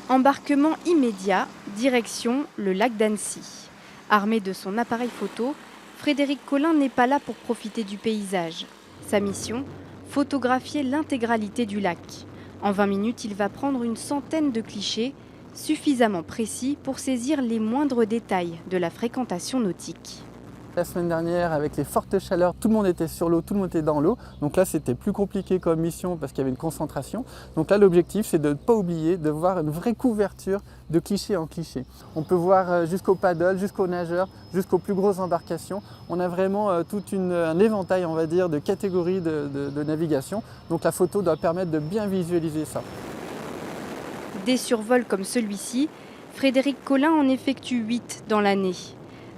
Embarquement immédiat, direction le lac d'Annecy. Armé de son appareil photo, Frédéric Collin n'est pas là pour profiter du paysage. Sa mission, photographier l'intégralité du lac. En 20 minutes, il va prendre une centaine de clichés, suffisamment précis pour saisir les moindres détails de la fréquentation nautique. La semaine dernière, avec les fortes chaleurs, tout le monde était sur l'eau, tout le monde était dans l'eau. Donc là, c'était plus compliqué comme mission parce qu'il y avait une concentration. Donc là, l'objectif, c'est de ne pas oublier de voir une vraie couverture de cliché en cliché. On peut voir jusqu'au paddle, jusqu'aux nageurs, jusqu'aux plus grosses embarcations. On a vraiment tout un éventail, on va dire, de catégories de navigation. Donc la photo doit permettre de bien visualiser ça. Des survols comme celui-ci, Frédéric Collin en effectue 8 dans l'année.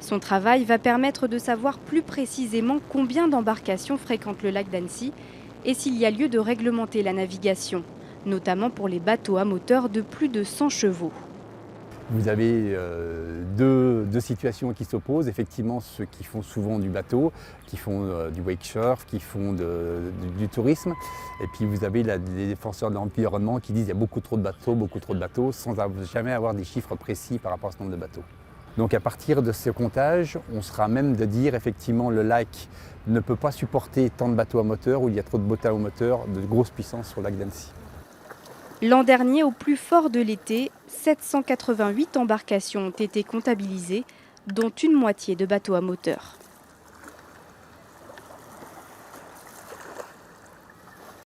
Son travail va permettre de savoir plus précisément combien d'embarcations fréquentent le lac d'Annecy et s'il y a lieu de réglementer la navigation, notamment pour les bateaux à moteur de plus de 100 chevaux. Vous avez deux situations qui s'opposent. Effectivement, ceux qui font souvent du bateau, qui font du wake surf, qui font du tourisme. Et puis vous avez les défenseurs de l'environnement qui disent qu'il y a beaucoup trop de bateaux, sans jamais avoir des chiffres précis par rapport à ce nombre de bateaux. Donc à partir de ce comptage, on sera même de dire effectivement le lac ne peut pas supporter tant de bateaux à moteur ou il y a trop de bateaux à moteur de grosse puissance sur le lac d'Annecy. L'an dernier, au plus fort de l'été, 788 embarcations ont été comptabilisées, dont une moitié de bateaux à moteur.